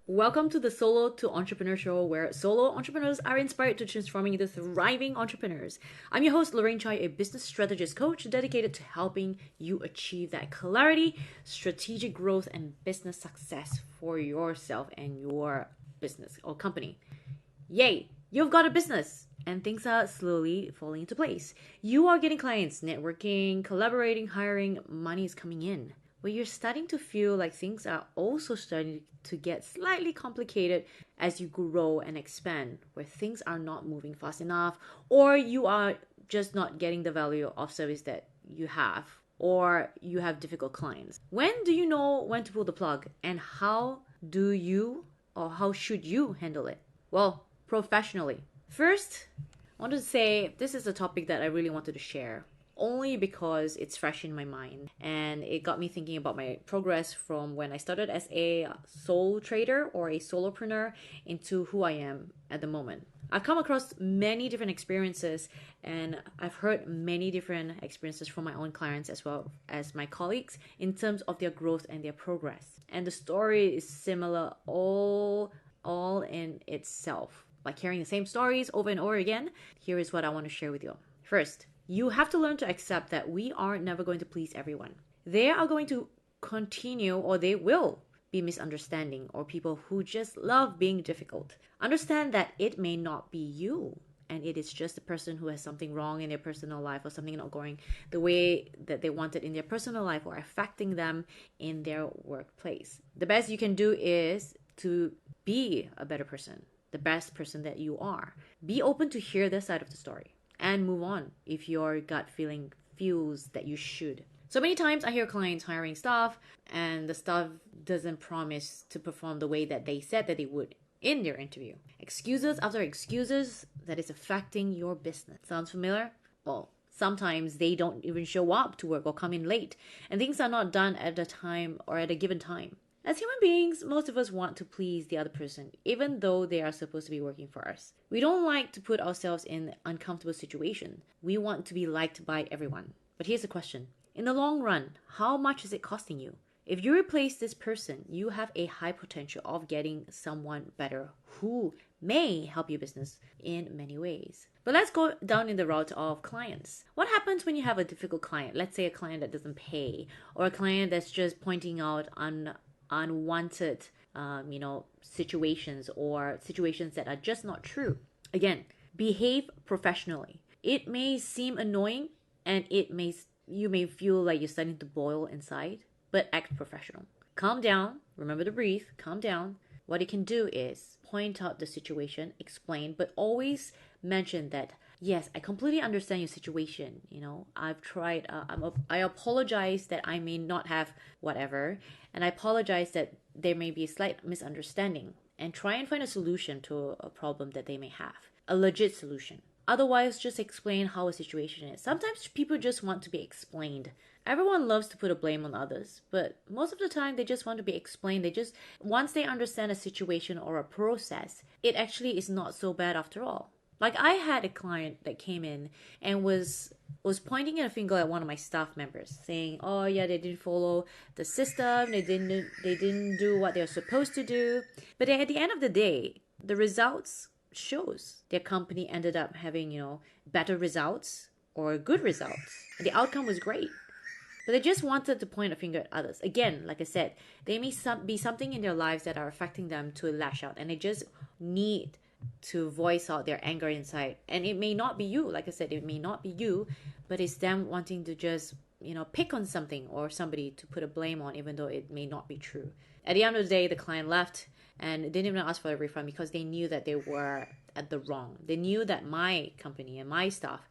Welcome to the Solo to Entrepreneur Show, where solo entrepreneurs are inspired to transforming into thriving entrepreneurs. I'm your host, Lorraine Chai, a business strategist coach dedicated to helping you achieve that clarity, strategic growth, and business success for yourself and your business or company. Yay, you've got a business and things are slowly falling into place. You are getting clients, networking, collaborating, hiring, money is coming in. But you're starting to feel like things are also starting to get slightly complicated as you grow and expand, where things are not moving fast enough, or you are just not getting the value of service that you have, or you have difficult clients. When do you know when to pull the plug, and how do you or how should you handle it? Well, professionally. First, I want to say this is a topic that I really wanted to share only because it's fresh in my mind and it got me thinking about my progress from when I started as a sole trader or a solopreneur into who I am at the moment. I've come across many different experiences and I've heard many different experiences from my own clients as well as my colleagues in terms of their growth and their progress. And the story is similar all in itself. Like hearing the same stories over and over again, here is what I want to share with you. First, you have to learn to accept that we are never going to please everyone. They are going to continue or they will be misunderstanding or people who just love being difficult. Understand that it may not be you and it is just the person who has something wrong in their personal life or something not going the way that they wanted in their personal life or affecting them in their workplace. The best you can do is to be a better person, the best person that you are. Be open to hear their side of the story and move on if your gut feeling feels that you should. So many times I hear clients hiring staff and the staff doesn't promise to perform the way that they said that they would in their interview. Excuses after excuses that is affecting your business. Sounds familiar? Well, sometimes they don't even show up to work or come in late and things are not done at a time or at a given time. As human beings, most of us want to please the other person, even though they are supposed to be working for us. We don't like to put ourselves in uncomfortable situations. We want to be liked by everyone. But here's the question. In the long run, how much is it costing you? If you replace this person, you have a high potential of getting someone better who may help your business in many ways. But let's go down in the route of clients. What happens when you have a difficult client? Let's say a client that doesn't pay or a client that's just pointing out unwanted situations or situations that are just not true. Again, behave professionally. It may seem annoying and you may feel like you're starting to boil inside, but act professional. Calm down, remember to breathe, calm down. What you can do is point out the situation, explain, but always mention that yes, I completely understand your situation. I've tried. I apologize that I may not have whatever, and I apologize that there may be a slight misunderstanding. And try and find a solution to a problem that they may have, a legit solution. Otherwise, just explain how a situation is. Sometimes people just want to be explained. Everyone loves to put a blame on others, but most of the time they just want to be explained. Once they understand a situation or a process, it actually is not so bad after all. Like I had a client that came in and was pointing a finger at one of my staff members, saying, "Oh yeah, they didn't follow the system. They didn't do what they're supposed to do." But at the end of the day, the results shows their company ended up having better results or good results. The outcome was great. But they just wanted to point a finger at others. Again, like I said, they may be something in their lives that are affecting them to lash out, and they just need to voice out their anger inside. And it may not be you, like I said, it may not be you, but it's them wanting to just, pick on something or somebody to put a blame on, even though it may not be true. At the end of the day, the client left and didn't even ask for a refund because they knew that they were at the wrong. They knew that my company and my staff,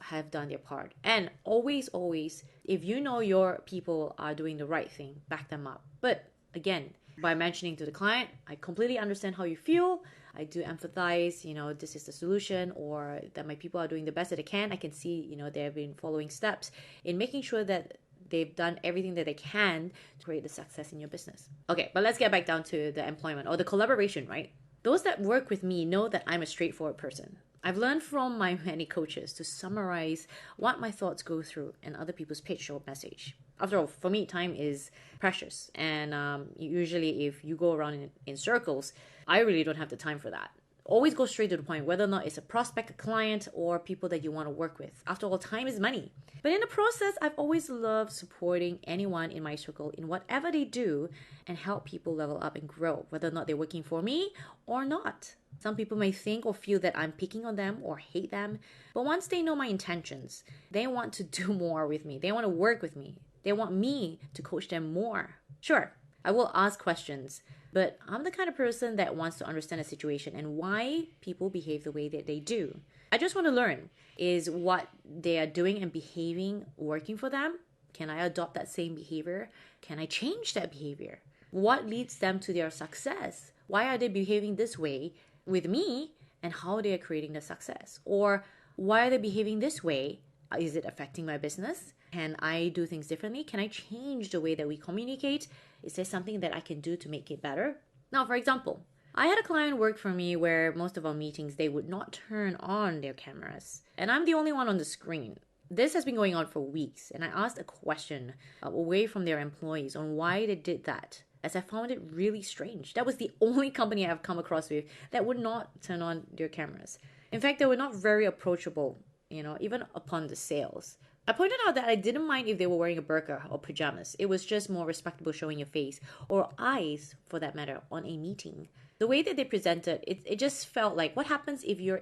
have done their part. And always, if you know your people are doing the right thing, back them up. But again, by mentioning to the client, I completely understand how you feel. I do empathize, this is the solution, or that my people are doing the best that they can. I can see, they have been following steps in making sure that they've done everything that they can to create the success in your business. Okay, but let's get back down to the employment or the collaboration, right? Those that work with me know that I'm a straightforward person. I've learned from my many coaches to summarize what my thoughts go through and other people's pitch or message. After all, for me, time is precious. And usually if you go around in circles, I really don't have the time for that. Always go straight to the point, whether or not it's a prospect, a client, or people that you want to work with. After all, time is money. But in the process, I've always loved supporting anyone in my circle in whatever they do and help people level up and grow, whether or not they're working for me or not. Some people may think or feel that I'm picking on them or hate them, but once they know my intentions, they want to do more with me. They want to work with me. They want me to coach them more. Sure, I will ask questions, but I'm the kind of person that wants to understand a situation and why people behave the way that they do. I just want to learn, is what they are doing and behaving working for them? Can I adopt that same behavior? Can I change that behavior? What leads them to their success? Why are they behaving this way with me, and how they are creating the success? Or why are they behaving this way? Is it affecting my business? Can I do things differently? Can I change the way that we communicate? Is there something that I can do to make it better? Now, for example, I had a client work for me where most of our meetings, they would not turn on their cameras. And I'm the only one on the screen. This has been going on for weeks. And I asked a question away from their employees on why they did that, as I found it really strange. That was the only company I've come across with that would not turn on their cameras. In fact, they were not very approachable, even upon the sales. I pointed out that I didn't mind if they were wearing a burqa or pajamas. It was just more respectable showing your face, or eyes for that matter, on a meeting. The way that they presented, it just felt like, what happens if you're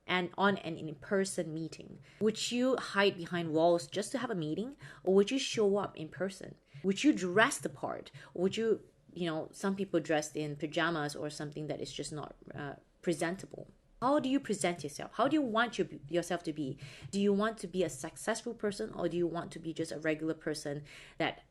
on an in-person meeting? Would you hide behind walls just to have a meeting? Or would you show up in person? Would you dress the part? Or would you, some people dressed in pajamas or something that is just not presentable? How do you present yourself? How do you want yourself to be? Do you want to be a successful person, or do you want to be just a regular person that,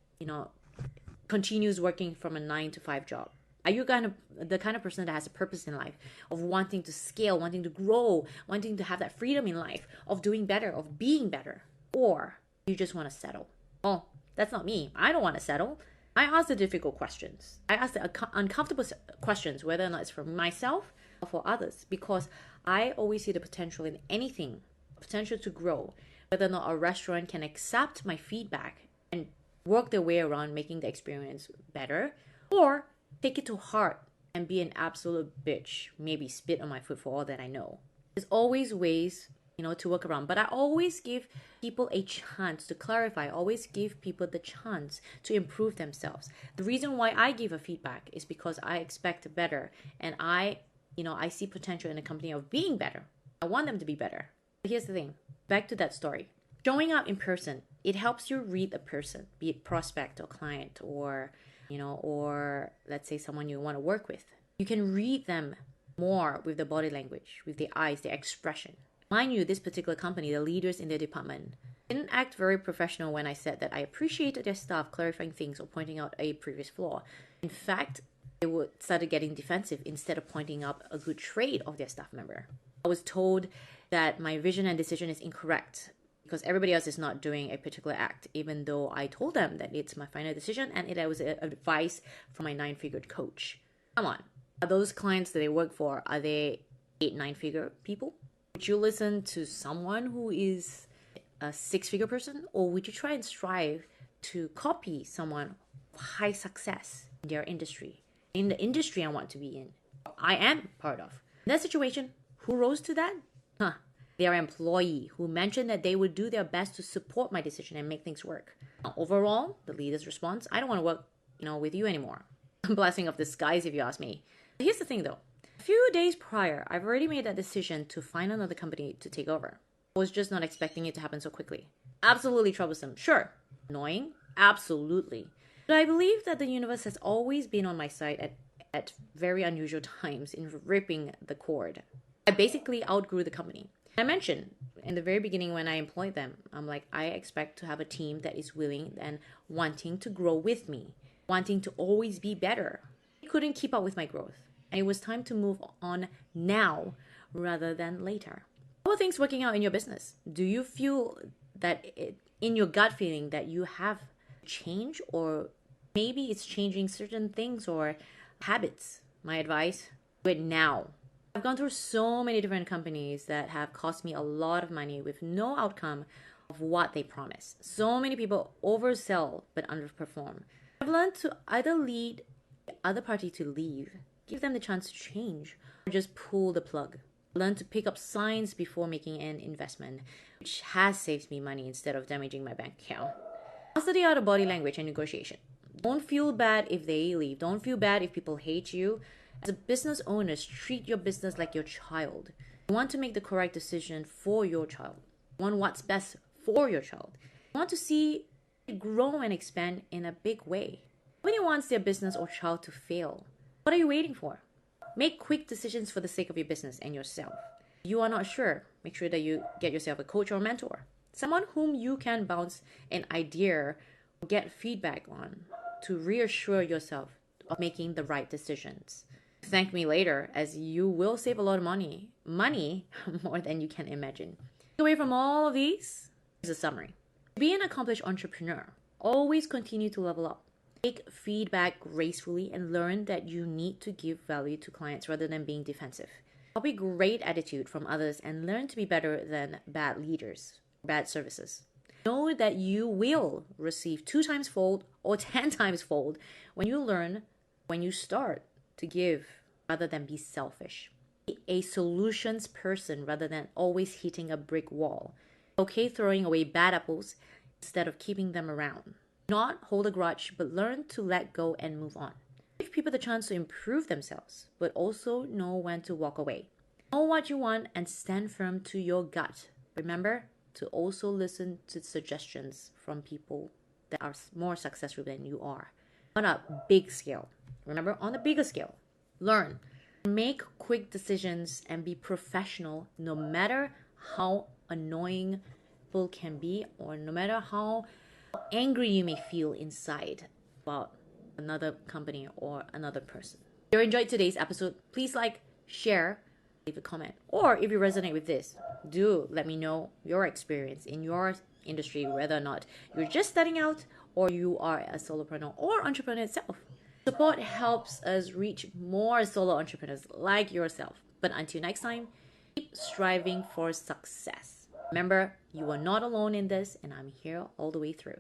continues working from a 9-to-5 job? Are you the kind of person that has a purpose in life, of wanting to scale, wanting to grow, wanting to have that freedom in life, of doing better, of being better? Or you just want to settle? Oh, that's not me. I don't want to settle. I ask the difficult questions. I ask the uncomfortable questions, whether or not it's for myself or for others, because I always see the potential in anything, potential to grow, whether or not a restaurant can accept my feedback and work their way around making the experience better, or take it to heart and be an absolute bitch, maybe spit on my foot for all that I know. There's always ways, to work around, but I always give people a chance to clarify. I always give people the chance to improve themselves. The reason why I give a feedback is because I expect better, and I see potential in the company of being better. I want them to be better. But here's the thing, back to that story. Showing up in person, it helps you read a person, be it prospect or client, or or let's say someone you want to work with. You can read them more with the body language, with the eyes, their expression. Mind you, this particular company, the leaders in their department, didn't act very professional when I said that I appreciated their staff clarifying things or pointing out a previous flaw. In fact, they started getting defensive instead of pointing out a good trait of their staff member. I was told that my vision and decision is incorrect because everybody else is not doing a particular act, even though I told them that it's my final decision and it was advice from my 9-figure coach. Come on. Are those clients that I work for, are they 8-9-figure people? Would you listen to someone who is a 6-figure person, or would you try and strive to copy someone of high success in their industry, in the industry I want to be in, I am part of? In that situation, who rose to that? Their employee, who mentioned that they would do their best to support my decision and make things work. Now, overall, the leader's response, I don't want to work, with you anymore. Blessing of disguise, if you ask me. Here's the thing though. A few days prior, I've already made that decision to find another company to take over. I was just not expecting it to happen so quickly. Absolutely troublesome. Sure. Annoying. Absolutely. But I believe that the universe has always been on my side at very unusual times in ripping the cord. I basically outgrew the company. I mentioned in the very beginning when I employed them, I'm like, I expect to have a team that is willing and wanting to grow with me, wanting to always be better. I couldn't keep up with my growth, and it was time to move on now rather than later. How are things working out in your business? Do you feel that in your gut feeling that you have change, or maybe it's changing certain things or habits? My advice, do it now. I've gone through so many different companies that have cost me a lot of money with no outcome of what they promise. So many people oversell but underperform. I've learned to either lead the other party to leave, give them the chance to change, or just pull the plug. Learn to pick up signs before making an investment, which has saved me money instead of damaging my bank account. Master the art of body language and negotiation. Don't feel bad if they leave. Don't feel bad if people hate you. As a business owner, treat your business like your child. You want to make the correct decision for your child. You want what's best for your child. You want to see it grow and expand in a big way. Nobody wants their business or child to fail. What are you waiting for? Make quick decisions for the sake of your business and yourself. If you are not sure, make sure that you get yourself a coach or mentor. Someone whom you can bounce an idea or get feedback on to reassure yourself of making the right decisions. Thank me later, as you will save a lot of money more than you can imagine. Away from all of these is a summary. To be an accomplished entrepreneur, always continue to level up. Take feedback gracefully and learn that you need to give value to clients rather than being defensive. Copy great attitude from others and learn to be better than bad leaders, bad services. Know that you will receive 2 times fold or 10 times fold when you start to give rather than be selfish. Be a solutions person rather than always hitting a brick wall. Okay, throwing away bad apples instead of keeping them around. Not hold a grudge, but learn to let go and move on. Give people the chance to improve themselves, but also know when to walk away. Know what you want and stand firm to your gut. Remember to also listen to suggestions from people that are more successful than you are. On a big scale. Remember, on a bigger scale. Learn. Make quick decisions and be professional no matter how annoying people can be or no matter how angry you may feel inside about another company or another person. If you enjoyed today's episode, please like, share, leave a comment. Or if you resonate with this, do let me know your experience in your industry, whether or not you're just starting out or you are a solopreneur or entrepreneur itself. Support helps us reach more solo entrepreneurs like yourself. But until next time, keep striving for success. Remember, you are not alone in this, and I'm here all the way through.